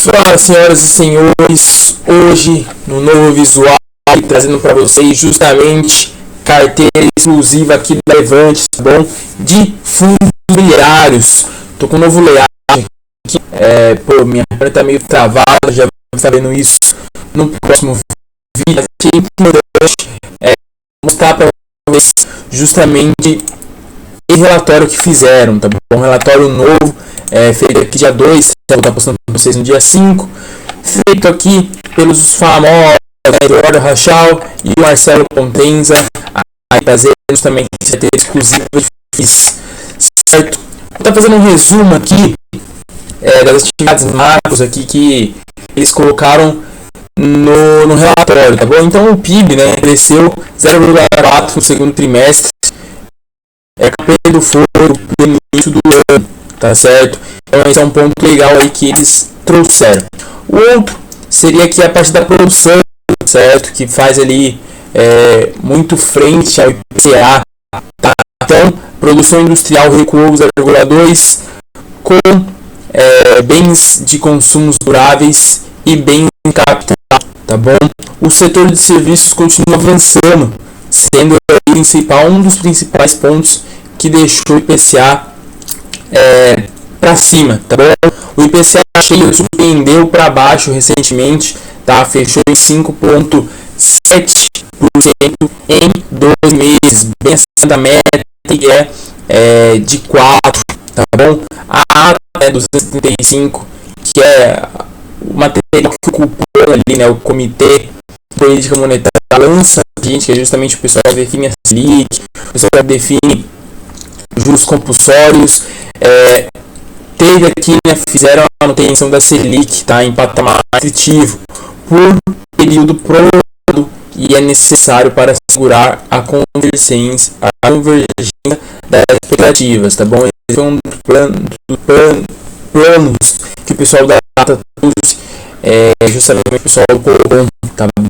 Fala, senhoras e senhores, hoje no novo visual trazendo para vocês justamente carteira exclusiva aqui da Levante, tá bom? De fundos imobiliários. Tô com um novo layout aqui, minha câmera tá meio travada, já vai estar vendo isso no próximo vídeo. Aqui é importante mostrar para vocês justamente o relatório que fizeram, tá bom? Um relatório novo, feito aqui dia 2, vou estar postando para vocês no dia 5, feito aqui pelos famosos Eduardo Rachal e o Marcelo Potenza, aí trazendo também carteira exclusiva de FIIs, certo? Vou estar fazendo um resumo aqui das atividades macros aqui que eles colocaram no relatório, tá bom? Então o PIB, né, cresceu 0,4 no segundo trimestre, campanha do foro no início do ano, tá certo? Então esse é um ponto legal aí que eles trouxeram. O outro seria aqui a parte da produção, certo? Que faz ali muito frente ao IPCA, tá? Então, produção industrial recuou 0,2 com bens de consumos duráveis e bens de capital, tá bom? O setor de serviços continua avançando, sendo um dos principais pontos que deixou o IPCA para cima, tá bom? O IPCA cheio surpreendeu para baixo recentemente, tá? Fechou em 5,7% em 2 meses, bem acima da meta que é de 4%, tá bom? A ata 275, que é o material que o cupom ali, né, o Comitê de Política Monetária lança a gente, que é justamente o pessoal que define a Selic, o pessoal que define juros compulsórios, teve aqui, né, fizeram a manutenção da Selic, tá, em patamar restritivo por período prolongado e é necessário para assegurar a convergência das expectativas, tá bom? Esse foi um dos planos que o pessoal da data trouxe, justamente o pessoal do Copom, tá bom?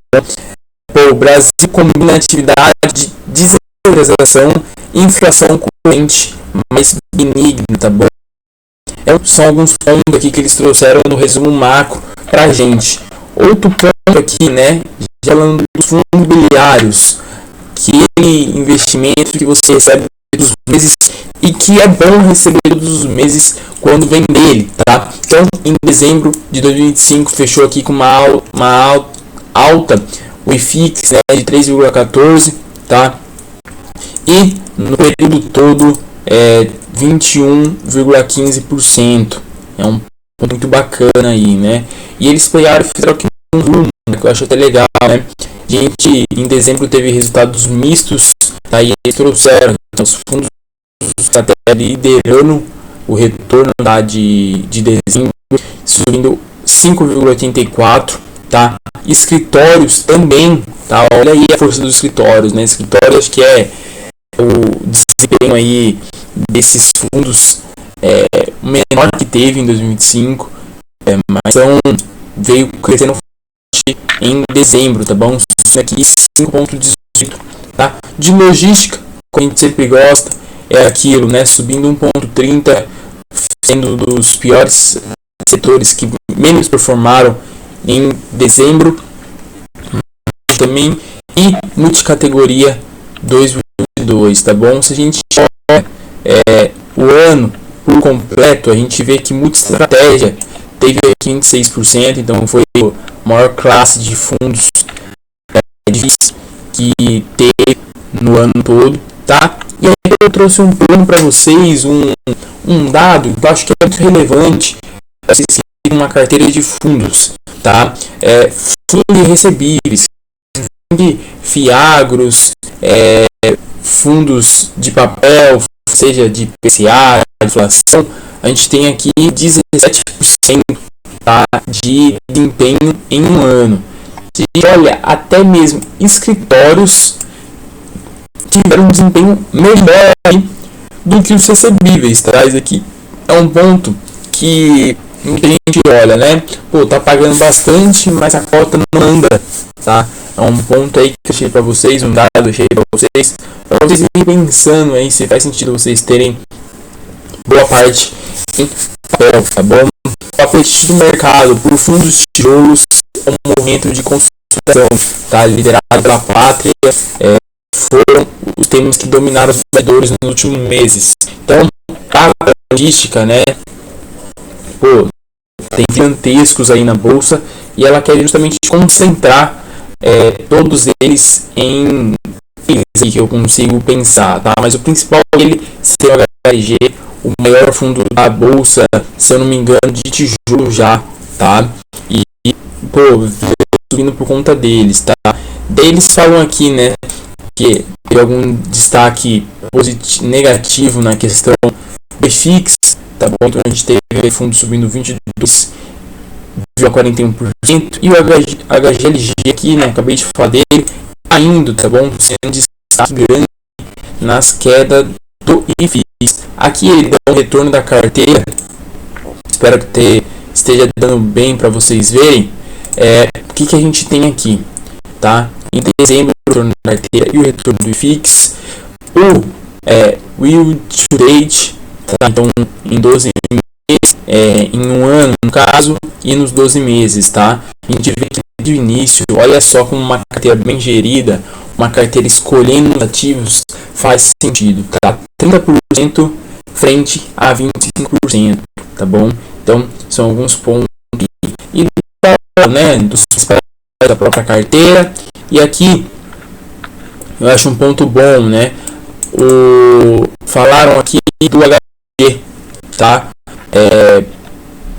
O Brasil combina atividade de desinflação e inflação corrente mais benigna, tá bom? São alguns pontos aqui que eles trouxeram no resumo macro pra gente. Outro ponto aqui, né, já falando dos fundos imobiliários, aquele investimento que você recebe todos os meses e que é bom receber todos os meses quando vem dele, tá? Então, em dezembro de 2025 fechou aqui com uma alta, o IFIX, né, de 3,14, tá? E no período todo 21,15%. É um ponto muito bacana aí, né? E eles fizeram aqui um volume, né, que eu acho até legal, né? A gente em dezembro teve resultados mistos, tá? E eles trouxeram os fundos até liderando o retorno, tá, de dezembro, subindo 5,84%, tá? Escritórios também, tá? Olha aí a força dos escritórios, né? Escritórios, acho que o desempenho aí desses fundos o menor que teve em 2025, mas veio crescendo em dezembro, tá bom? Aqui 5,18, tá? De logística, como a gente sempre gosta, é aquilo, né? Subindo 1,30, sendo dos piores setores que menos performaram em dezembro também, e multicategoria 2,2, tá bom? Se a gente olha o ano por completo, a gente vê que multi-estratégia teve 26%, então foi a maior classe de fundos que teve no ano todo, tá? E aí eu trouxe um plano para vocês, um dado que eu acho que é muito relevante para vocês terem uma carteira de fundos, tá? Fundos recebíveis, de fiagros, fundos de papel, seja de PCA, inflação, a gente tem aqui 17%, tá, de desempenho em um ano. E olha, até mesmo escritórios tiveram um desempenho melhor do que os recebíveis, tá? Isso aqui é um ponto que muita gente olha, né? Pô, tá pagando bastante, mas a cota não anda, tá? É um ponto aí que eu achei para vocês, um dado eu achei para vocês irem pensando aí se faz sentido vocês terem boa parte em papel, tá bom? O apetite do mercado por fundos de tijolos é um movimento de consolidação, tá? Liderado pela Pátria, foram os temas que dominaram os investidores nos últimos meses. Então, a logística, né? Pô, tem gigantescos aí na bolsa e ela quer justamente concentrar todos eles em que eu consigo pensar, tá? Mas o principal dele ser o HLG, o maior fundo da bolsa, se eu não me engano, de tijolo já, tá? E pô, subindo por conta deles, tá? Deles falam aqui, né, que tem algum destaque positivo, negativo na questão do IFIX, tá bom? Então a gente teve fundo subindo 22,41% e o HGLG aqui, né, acabei de falar dele, caindo, tá bom? Sendo destaque grande nas quedas do IFIX. Aqui ele dá um retorno da carteira, espero que esteja dando bem para vocês verem. O que a gente tem aqui, tá? Em dezembro, o retorno da carteira e o retorno do IFIX, o Yield to Date, tá? Então em 12 meses, em um ano no caso, e nos 12 meses, tá? A gente vê que de início, olha só como uma carteira bem gerida, uma carteira escolhendo ativos faz sentido, tá? 30% frente a 25%, tá bom? Então são alguns pontos e né, dos da própria carteira. E aqui eu acho um ponto bom, né? Falaram aqui do HGLG, tá?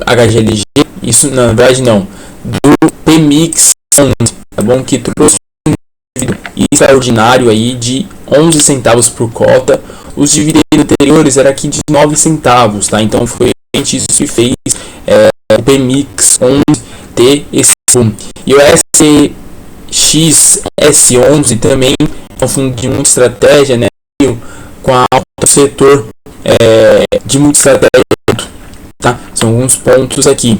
HGLG, isso na verdade não, do PMIX, tá bom? Que trouxe um dividendo extraordinário aí de 11 centavos por cota. Os dividendos anteriores era aqui de 9 centavos, tá? Então foi isso que fez o PMIX 11 ter esse boom. E o SXS11 também é um fundo de muita estratégia, né? Com a alta do setor de muita estratégia, tá? São alguns pontos aqui.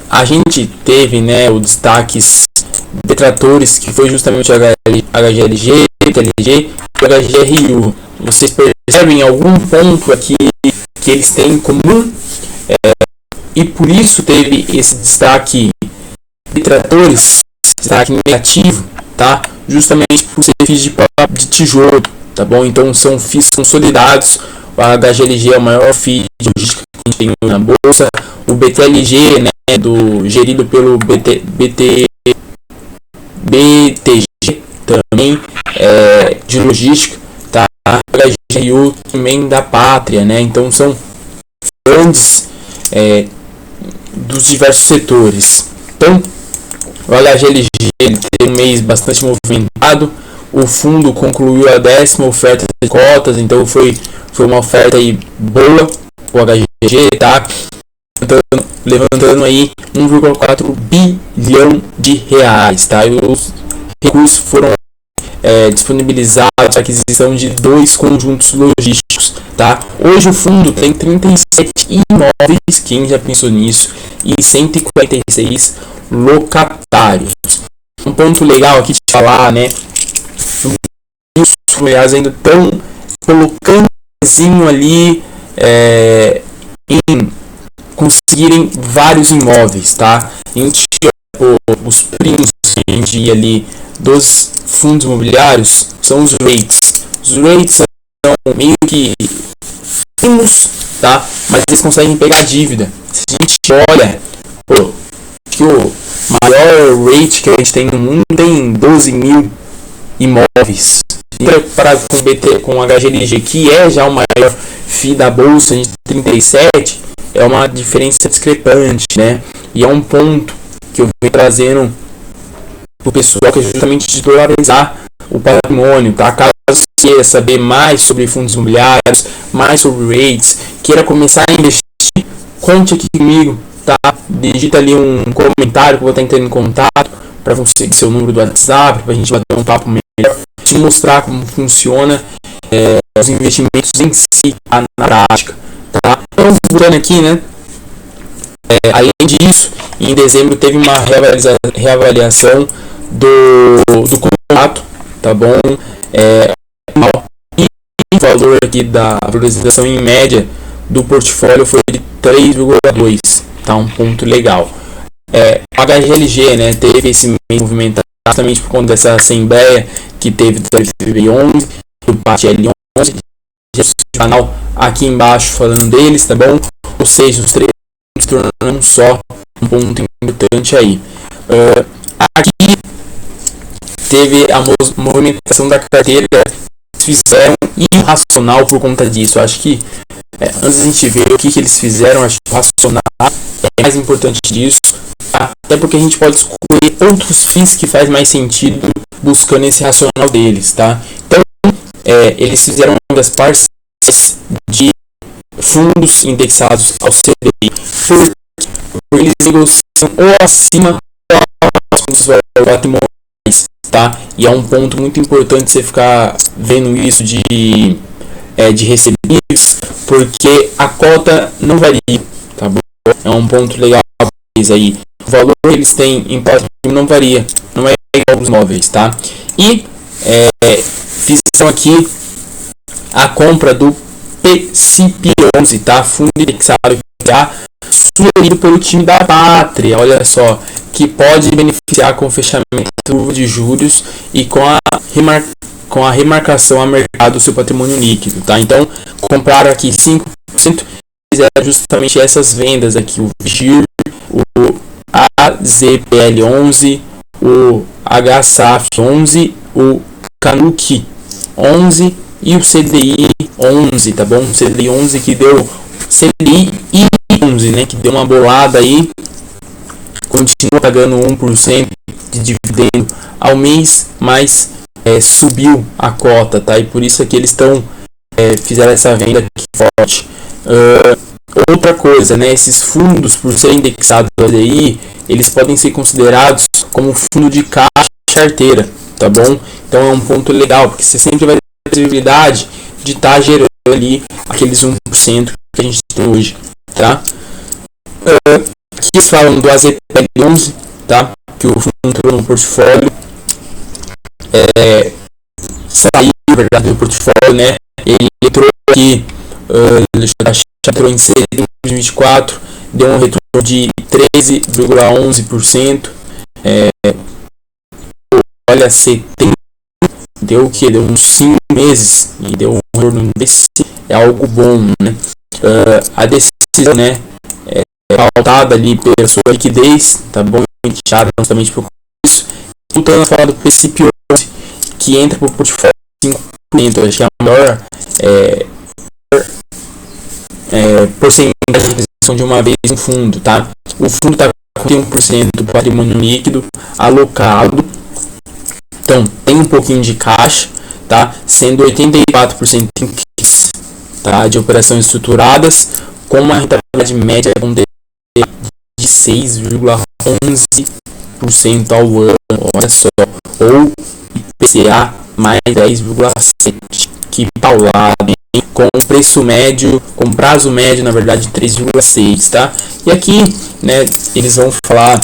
A gente teve, né, o destaques detratores, que foi justamente o HGLG, TLG e o HGRU. Vocês percebem algum ponto aqui que eles têm em comum? E por isso teve esse destaque detratores, destaque negativo, tá? Justamente por ser FIIs de tijolo, tá bom? Então são FIIs consolidados. O HGLG é o maior FII de logística que a gente tem na bolsa. O BTLG, né, gerido pelo BTG também de logística, tá? O HGRU também da Pátria, né? Então são grandes dos diversos setores. Então o HGLG teve um mês bastante movimentado. O fundo concluiu a 10ª oferta de cotas, então foi uma oferta aí boa, o HGLG, tá? Levantando aí 1,4 bilhão de reais, tá? E os recursos foram disponibilizados para aquisição de 2 conjuntos logísticos, tá? Hoje o fundo tem 37 imóveis, quem já pensou nisso, e 146 locatários. Um ponto legal aqui de falar, né? Os familiares ainda estão colocando ali em conseguirem vários imóveis, tá? A gente os primos que a gente ia ali dos fundos imobiliários são os REITs. Os REITs são meio que primos, tá? Mas eles conseguem pegar dívida. Se a gente olha, que o maior rate que a gente tem no mundo tem 12 mil imóveis. Comparado com o HGLG, que é já o maior FII da bolsa, de 37, é uma diferença discrepante, né? E é um ponto que eu venho trazendo para o pessoal, que é justamente de dolarizar o patrimônio, tá? Caso você queira saber mais sobre fundos imobiliários, mais sobre rates, queira começar a investir, conte aqui comigo, tá? Digita ali um comentário que eu vou estar entrando em contato para você, seu número do WhatsApp, para a gente bater um papo melhor, te mostrar como funciona os investimentos em si, na prática, tá? Então, voltando aqui, né? Além disso, em dezembro teve uma reavaliação do contrato, tá bom? E o valor aqui da valorização em média do portfólio foi de 3,2, tá? Um ponto legal. O HGLG, né, teve esse movimento justamente por conta dessa assembleia que teve do FB11, do PAT-L11, o canal aqui embaixo falando deles, tá bom? Ou seja, os três se tornando só, um ponto importante aí. Aqui teve a movimentação da carteira, fizeram irracional por conta disso. Eu acho que antes a gente ver o que eles fizeram, acho que racional é mais importante disso, tá? Até porque a gente pode escolher outros fins que faz mais sentido buscando esse racional deles, tá? Então, eles fizeram das partes de fundos indexados ao CDI, porque eles negociam ou acima dos patrimônios, tá? E é um ponto muito importante você ficar vendo isso de recebíveis, porque a cota não varia, tá bom? É um ponto legal aí. O valor que eles têm em patrimônio não varia, não é igual aos móveis, tá? E fizeram aqui a compra do PCP11, tá? Fundo indexado já sugerido pelo time da Pátria, olha só, que pode beneficiar com o fechamento de juros e com a remarcação a mercado do seu patrimônio líquido, tá? Então, compraram aqui 5%, fizeram justamente essas vendas aqui, o VIGIR, o AZPL11, o HSAF11, o CANUC 11 e o CDI 11, tá bom? O CDI 11 que deu CDI 11, né, que deu uma bolada aí, continua pagando 1% de dividendo ao mês, mas subiu a cota, tá? E por isso é que eles fizeram essa venda aqui forte. Outra coisa, né, esses fundos, por serem indexados ao DI, eles podem ser considerados como fundo de caixa carteira, tá bom? Então é um ponto legal, porque você sempre vai ter a possibilidade de estar gerando ali aqueles 1% que a gente tem hoje, tá? Aqui eles falam do AZPL11, tá? Que o fundo entrou no portfólio, saiu, na verdade, do portfólio, né? Ele entrou aqui, entrou em setembro de 2024, deu um retorno de 13,11%. Olha, setembro deu o que? Deu uns 5 meses e deu um retorno desse, é algo bom, né? A decisão, né, é pautada ali pela sua liquidez, tá bom? Justamente por isso. Voltando a falar do PCP11, que entra para o portfólio 5%, acho que é a maior porcentagem de aquisição de uma vez no fundo, tá? O fundo está com 1% do patrimônio líquido alocado, então tem um pouquinho de caixa, tá? Sendo 84% em CRIs, tá? De operações estruturadas, com uma rentabilidade média de 6,11% ao ano, olha só, ou IPCA mais 10,7%, que paulado, hein? Com preço médio, com prazo médio, na verdade, 3,6, tá? E aqui, né, eles vão falar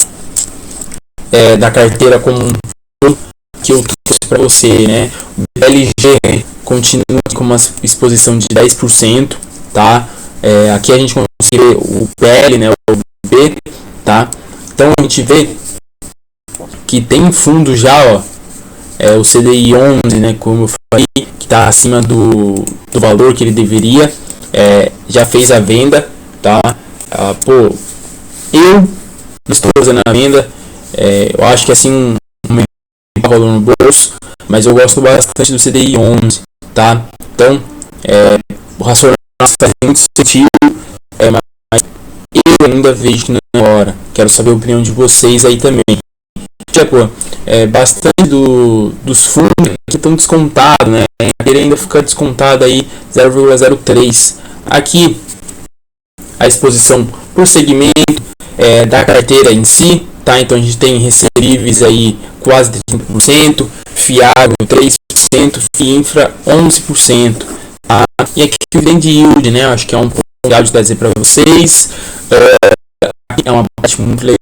da carteira como um todo que eu trouxe para você, né? O BLG continua com uma exposição de 10%, tá? Aqui a gente consegue ver o PL, né, o B, tá? Então a gente vê que tem fundo já, ó, o CDI 11, né, como eu falei, que está acima do valor que ele deveria, já fez a venda, tá? Eu não estou fazendo a venda, eu acho que assim um valor no bolso, mas eu gosto bastante do CDI 11, tá? Então o racional faz muito sentido, mas eu ainda vejo que não é hora. Quero saber a opinião de vocês aí também. Tipo, bastante dos fundos que estão descontados, né? Ele ainda fica descontado aí 0,03. Aqui a exposição por segmento da carteira em si, tá? Então a gente tem recebíveis aí quase 30%, FIAGRO 3%, FIINFRA 11%, tá? E aqui o dividend yield, né? Acho que é um ponto legal de trazer para vocês. Aqui é uma parte muito legal,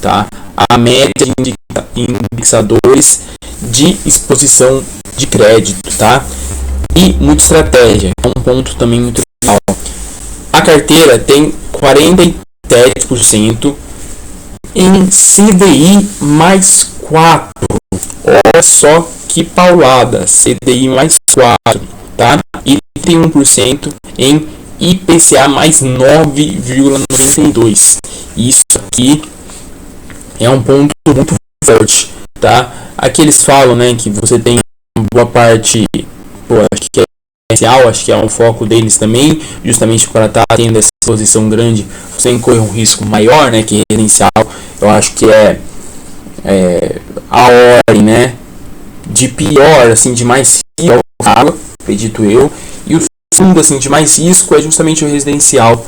tá? A média de indexadores de exposição de crédito, tá? e Multistratégia. É um ponto também muito legal. A carteira tem 47% em CDI mais 4. Olha só que paulada, CDI mais 4, tá? E 31% em IPCA mais 9,92. Isso aqui é um ponto muito forte, tá? Aqui eles falam, né, que você tem boa parte, acho que é essencial, acho que é um foco deles também, justamente para estar tendo essa exposição grande, você corre um risco maior, né, que residencial. Eu acho que é a ordem, né, de pior, assim, de mais risco, acredito eu, e o segundo, assim, de mais risco é justamente o residencial.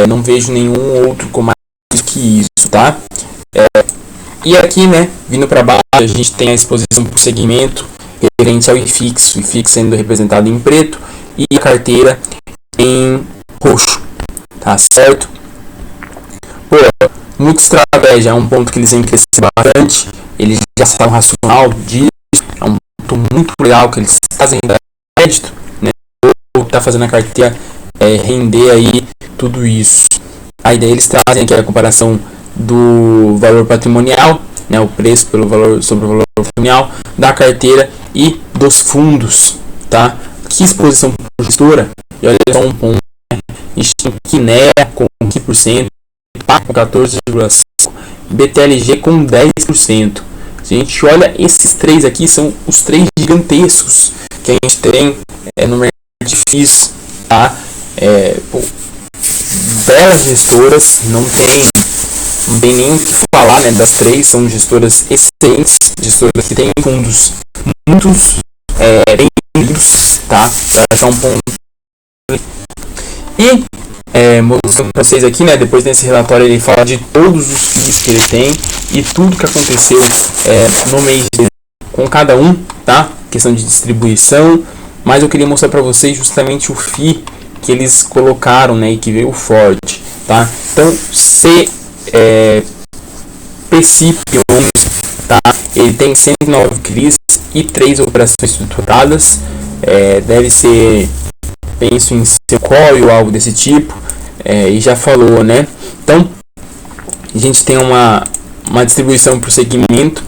Não vejo nenhum outro com mais risco que isso, tá? E aqui, né, vindo para baixo, a gente tem a exposição por segmento referente ao IFIX, o IFIX sendo representado em preto e a carteira em roxo, tá certo? Multistratégia é um ponto que eles vêm crescer bastante, eles já estão racional disso, é um ponto muito legal que eles fazem da crédito, né? Ou tá fazendo a carteira render aí tudo isso. A ideia eles trazem aqui a comparação do valor patrimonial, né, o preço pelo valor sobre o valor patrimonial da carteira e dos fundos, tá? Que exposição por gestora, e olha só um ponto, né? A gente tem Kinea com 15%, PAC com 14,5%, BTLG com 10%. Se a gente olha esses três aqui, são os três gigantescos que a gente tem no mercado difícil, tá? Belas gestoras, não tem nem o que falar, né, das três, são gestoras excelentes, gestoras que têm fundos muitos bem lidos, tá? Esse é um ponto. E mostrando para vocês aqui, né, depois desse relatório ele fala de todos os FIIs que ele tem e tudo que aconteceu no mês com cada um, tá? Questão de distribuição, mas eu queria mostrar para vocês justamente o FII que eles colocaram, né, e que veio forte, tá? Então, PCI, tá? Ele tem 109 CRIs e 3 operações estruturadas, deve ser, penso em seu call ou algo desse tipo, e já falou, né? Então, a gente tem uma distribuição por segmento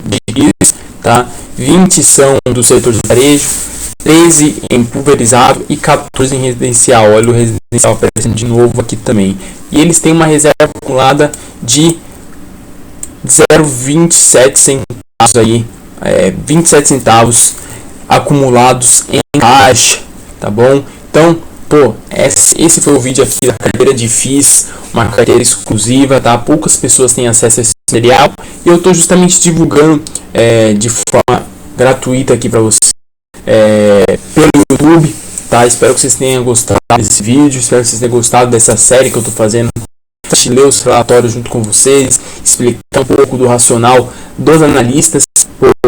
de CRIs, tá? 20 são do setor de varejo, 13 em pulverizado e 14 em residencial. Olha o residencial aparecendo de novo aqui também. E eles têm uma reserva acumulada de 0,27 centavos aí, 27 centavos acumulados em caixa, tá bom? Então, esse foi o vídeo aqui da carteira de FIIs, uma carteira exclusiva, tá? Poucas pessoas têm acesso a esse material e eu estou justamente divulgando de forma gratuita aqui para vocês pelo YouTube, tá? Espero que vocês tenham gostado desse vídeo, espero que vocês tenham gostado dessa série que eu estou fazendo, ler os relatórios junto com vocês, explicar um pouco do racional dos analistas.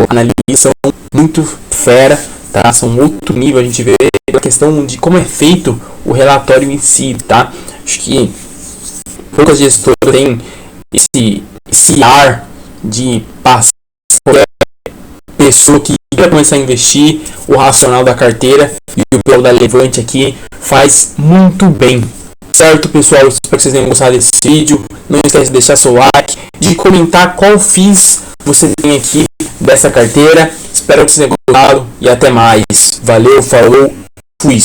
Analistas são muito fera, tá? São outro nível, a gente vê a questão de como é feito o relatório em si, tá? Acho que poucas gestoras têm esse ar de passar qualquer pessoa que quer começar a investir, o racional da carteira, e o pessoal da Levante aqui faz muito bem. Certo, pessoal? Espero que vocês tenham gostado desse vídeo. Não esquece de deixar seu like, de comentar qual FIIs você tem aqui dessa carteira. Espero que vocês tenham gostado e até mais. Valeu, falou, fui!